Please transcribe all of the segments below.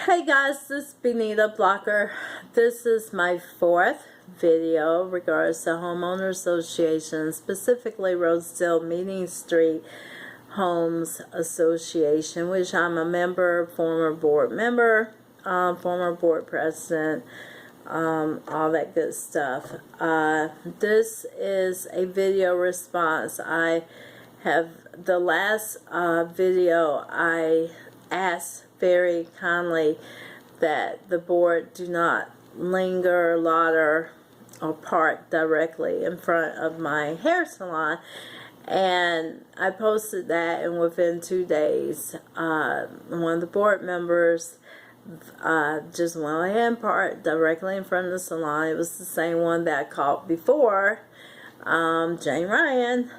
Hey guys, this is Benita Blocker. This is my fourth video regards to homeowner association, specifically Rosedale Meeting Street Homes Association, which I'm a member, former board member, former board president, all that good stuff. This is a video response. I have the last video I asked very kindly that the board do not linger, loiter, or park directly in front of my hair salon. And I posted that, and within 2 days, one of the board members just went ahead and parked directly in front of the salon. It was the same one that I caught before, Jane Ryan.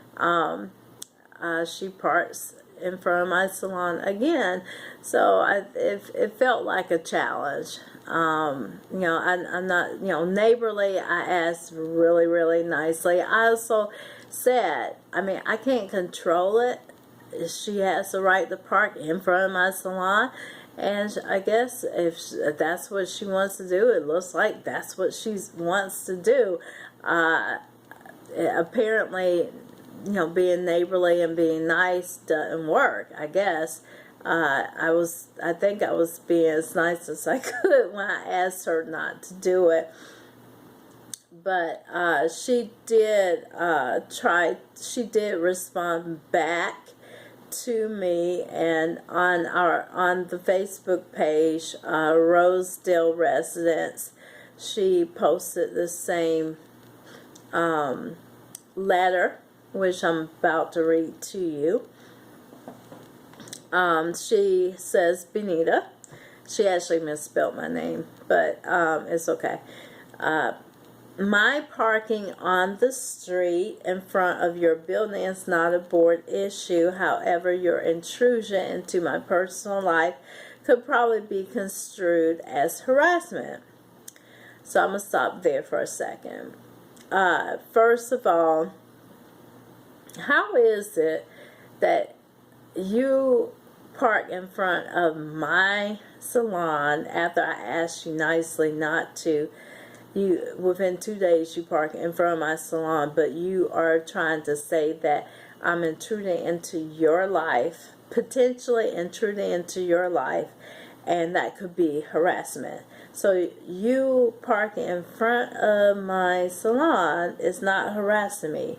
She parks in front of my salon again, so it felt like a challenge. I'm not, neighborly. I asked really nicely. I also said, I can't control it. She has the right to park in front of my salon, and I guess if that's what she wants to do, it looks like that's what she wants to do. Apparently, being neighborly and being nice doesn't work, I guess. I think I was being as nice as I could when I asked her not to do it. But she did she did respond back to me, and on the Facebook page, Rosedale Residents, she posted the same letter, which I'm about to read to you. She says, Benita. She actually misspelled my name, but it's okay. My parking on the street in front of your building is not a board issue. However, your intrusion into my personal life could probably be construed as harassment. So I'm going to stop there for a second. First of all, how is it that you park in front of my salon after I asked you nicely not to? Within 2 days you park in front of my salon, but you are trying to say that I'm intruding into your life, potentially intruding into your life, and that could be harassment. So you parking in front of my salon is not harassing me.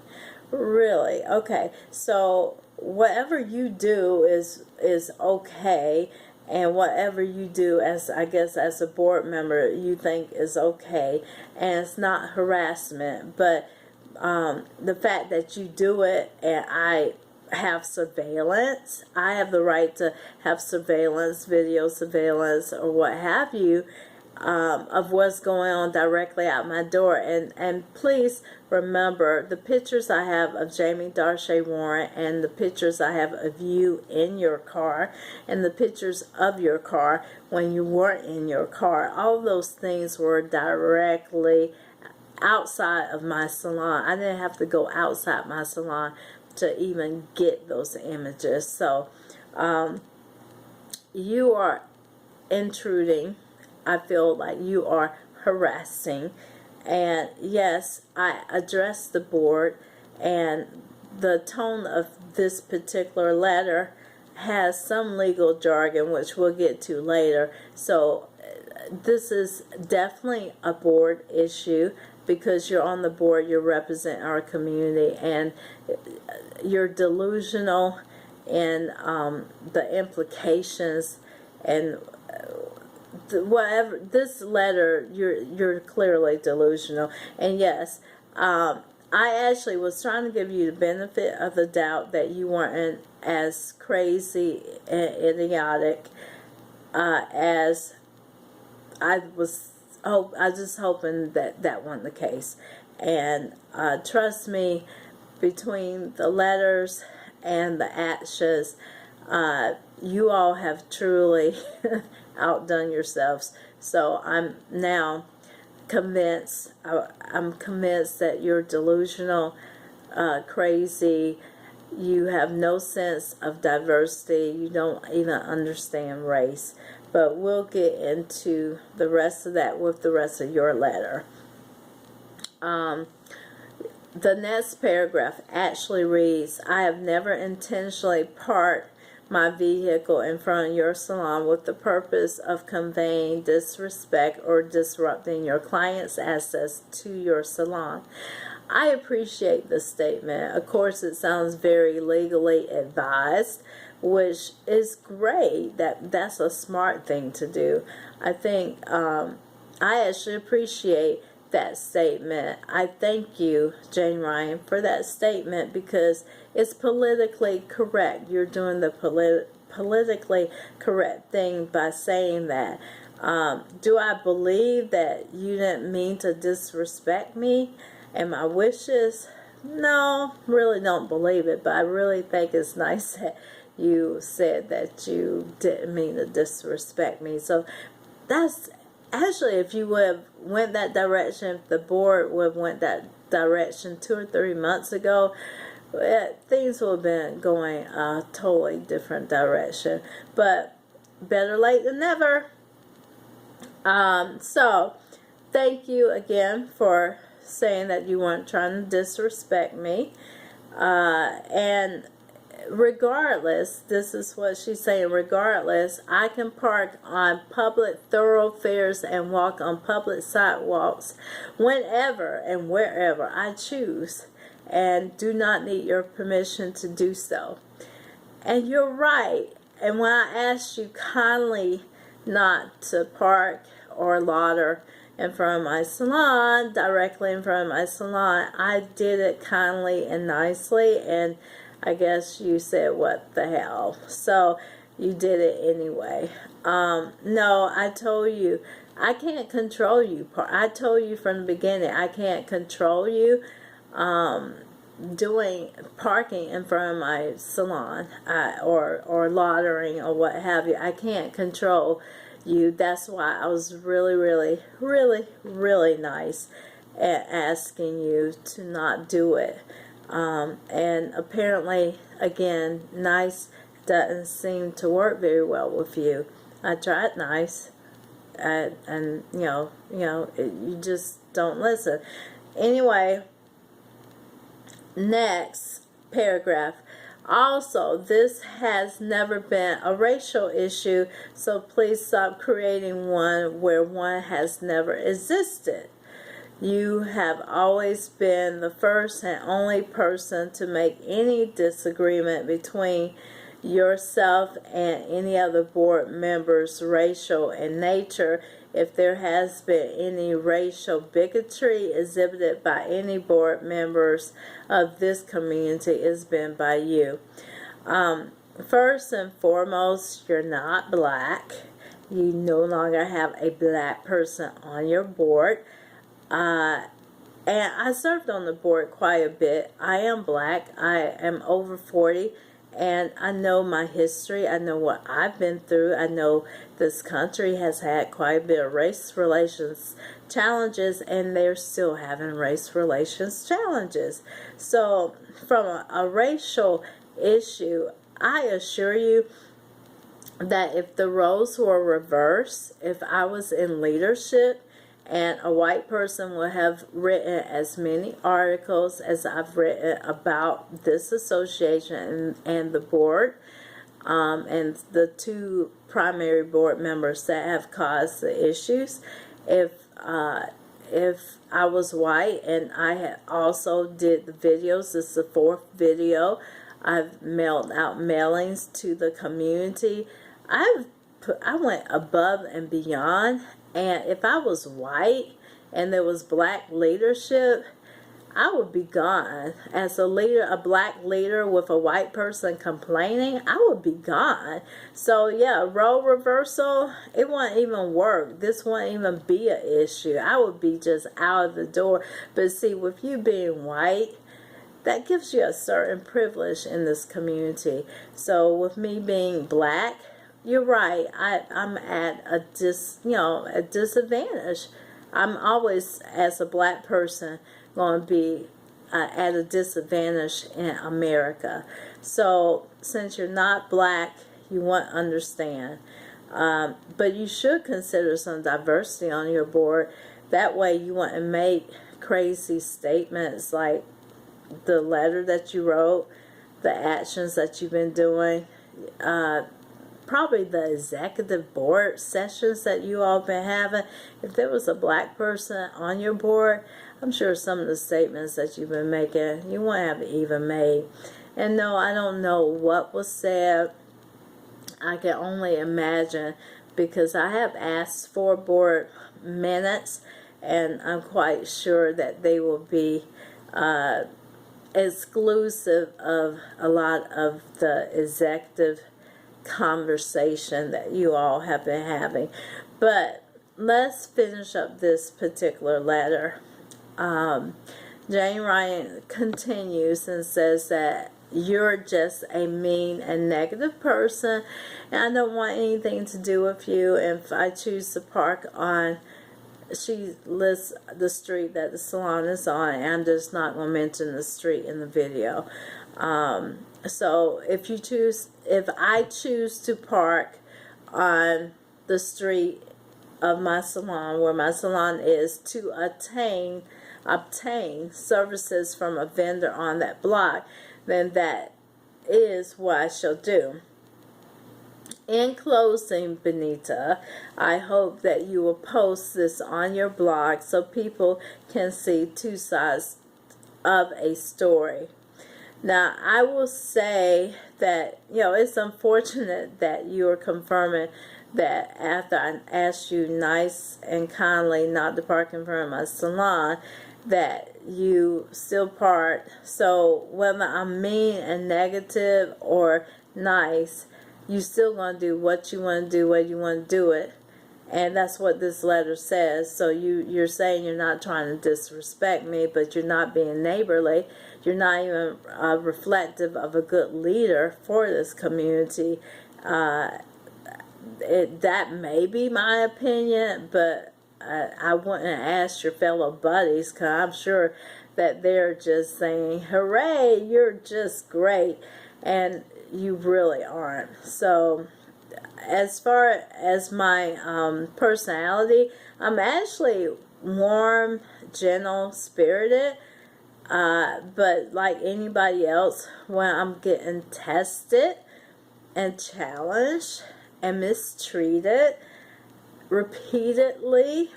Really? Okay. So whatever you do is okay, and whatever you do as, I guess, as a board member, you think is okay, and it's not harassment. But the fact that you do it, and I have surveillance, I have the right to have surveillance, video surveillance, or what have you, of what's going on directly out my door. And please remember, the pictures I have of Jamie Darche Warren, and the pictures I have of you in your car, and the pictures of your car when you weren't in your car, all those things were directly outside of my salon. I didn't have to go outside my salon to even get those images. So you are intruding. I feel like you are harassing. And yes, I addressed the board, and the tone of this particular letter has some legal jargon, which we'll get to later. So this is definitely a board issue, because you're on the board, you represent our community, and you're delusional in the implications and whatever. This letter, you're clearly delusional. And yes, I actually was trying to give you the benefit of the doubt that you weren't as crazy and idiotic as I was. I just hoping that that wasn't the case. And trust me, between the letters and the actions, you all have truly outdone yourselves. So I'm now convinced, I'm convinced that you're delusional, crazy, You have no sense of diversity. You don't even understand race. But we'll get into the rest of that with the rest of your letter. The next paragraph actually reads, I have never intentionally parked my vehicle in front of your salon with the purpose of conveying disrespect or disrupting your client's access to your salon. I appreciate the statement. Of course, it sounds very legally advised, which is great. That's a smart thing to do. I think I actually appreciate that statement. I thank you, Jane Ryan, for that statement because it's politically correct. You're doing the politically correct thing by saying that. Do I believe that you didn't mean to disrespect me and my wishes? No, really don't believe it, but I really think it's nice that you said that you didn't mean to disrespect me. So that's actually, if you would have went that direction, if the board would have went that direction 2 or 3 months ago, things would have been going a totally different direction. But better late than never. So thank you again for saying that you weren't trying to disrespect me. And regardless, this is what she's saying, regardless, I can park on public thoroughfares and walk on public sidewalks whenever and wherever I choose and do not need your permission to do so. And you're right. And when I asked you kindly not to park or loiter in front of my salon, directly in front of my salon, I did it kindly and nicely, and I guess you said, what the hell? So you did it anyway. No, I told you, I can't control you. I told you from the beginning, I can't control you doing parking in front of my salon or loitering or what have you. I can't control you. That's why I was really, really, really, really nice at asking you to not do it. And apparently, again, nice doesn't seem to work very well with you. I tried nice, and you just don't listen. Anyway, next paragraph. Also, this has never been a racial issue, so please stop creating one where one has never existed. You have always been the first and only person to make any disagreement between yourself and any other board members racial in nature. If there has been any racial bigotry exhibited by any board members of this community, it's been by you. First and foremost, you're not black. You no longer have a black person on your board. And I served on the board quite a bit. I am black. I am over 40, and I know my history. I know what I've been through. I know this country has had quite a bit of race relations challenges, and they're still having race relations challenges. So from a racial issue, I assure you that if the roles were reversed, if I was in leadership, and a white person would have written as many articles as I've written about this association and the board, and the two primary board members that have caused the issues. If I was white and I had also did the videos, this is the 4th video. I've mailed out mailings to the community. I went above and beyond. And if I was white and there was black leadership, I would be gone. As a leader, a black leader with a white person complaining, I would be gone. So yeah, role reversal, it won't even work. This won't even be an issue. I would be just out of the door. But see, with you being white, that gives you a certain privilege in this community. So with me being black, you're right. I'm at a disadvantage. I'm always, as a black person, going to be at a disadvantage in America. So since you're not black, you won't understand. But you should consider some diversity on your board. That way you wouldn't make crazy statements like the letter that you wrote, the actions that you've been doing, probably the executive board sessions that you all been having. If there was a black person on your board, I'm sure some of the statements that you've been making, you wouldn't have even made. And no, I don't know what was said. I can only imagine, because I have asked for board minutes, and I'm quite sure that they will be exclusive of a lot of the executive conversation that you all have been having. But let's finish up this particular letter. Jane Ryan continues and says that you're just a mean and negative person, and I don't want anything to do with you. If I choose to park on, she lists the street that the salon is on, and I'm just not going to mention the street in the video. So if I choose to park on the street of my salon, where my salon is, to obtain services from a vendor on that block, then that is what I shall do. In closing, Benita, I hope that you will post this on your blog so people can see two sides of a story. Now, I will say that, it's unfortunate that you are confirming that after I asked you nice and kindly not to park in front of my salon, that you still park. So whether I'm mean and negative or nice, you still going to do what you want to do, where you want to do it. And that's what this letter says. So you're saying you're not trying to disrespect me, but you're not being neighborly. You're not even reflective of a good leader for this community. That may be my opinion, but I wouldn't ask your fellow buddies, because I'm sure that they're just saying, hooray, you're just great, and you really aren't. So as far as my personality, I'm actually warm, gentle, spirited, but like anybody else, when I'm getting tested and challenged and mistreated repeatedly,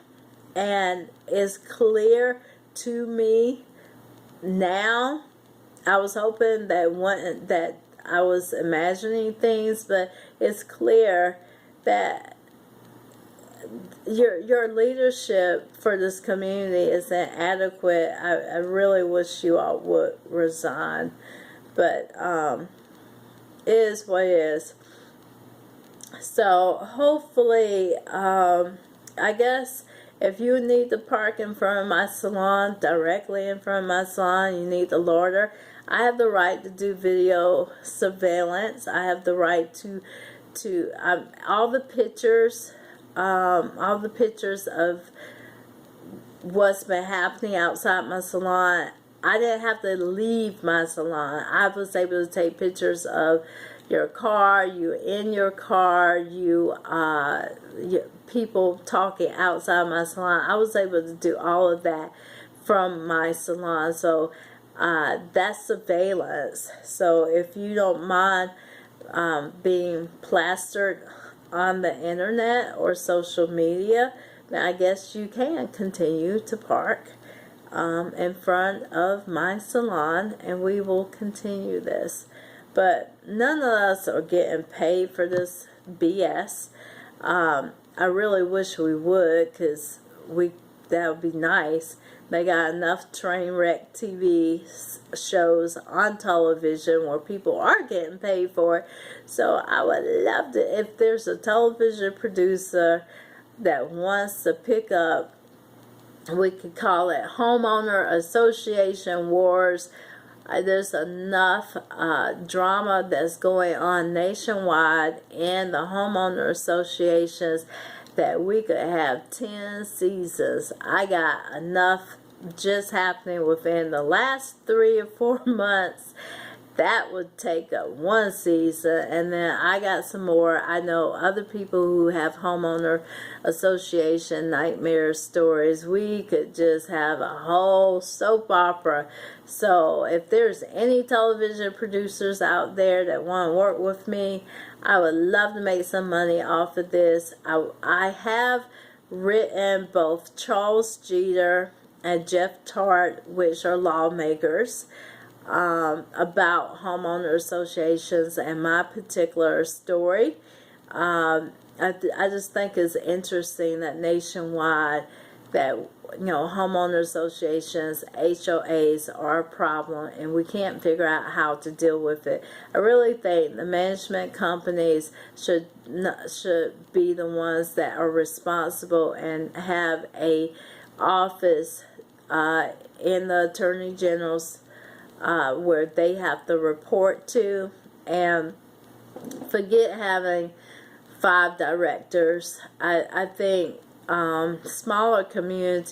and it's clear to me now, I was hoping that I was imagining things, but it's clear that your leadership for this community is inadequate. I really wish you all would resign, but it is what it is. So hopefully, I guess if you need to park in front of my salon, directly in front of my salon, you need the order. I have the right to do video surveillance. I have the right to all the pictures of what's been happening outside my salon. I didn't have to leave my salon. I was able to take pictures of your car, you in your car, people talking outside my salon. I was able to do all of that from my salon. So that's surveillance. So if you don't mind being plastered on the internet or social media, then I guess you can continue to park in front of my salon, and we will continue this. But none of us are getting paid for this BS. I really wish we would, because that would be nice. They got enough train wreck TV shows on television where people are getting paid for it. So I would love to, if there's a television producer that wants to pick up, we could call it Homeowner Association Wars. There's enough drama that's going on nationwide in the homeowner associations that we could have 10 seasons. I got enough just happening within the last 3 or 4 months, that would take up one season. And then I got some more. I know other people who have homeowner association nightmare stories. We could just have a whole soap opera. So if there's any television producers out there that want to work with me, I would love to make some money off of this. I have written both Charles Jeter and Jeff Tart, which are lawmakers, about homeowner associations and my particular story. I just think it's interesting that nationwide that homeowner associations, HOAs are a problem, and we can't figure out how to deal with it. I really think the management companies should be the ones that are responsible and have a office in the Attorney General's where they have to report to, and forget having 5 directors. I think smaller communities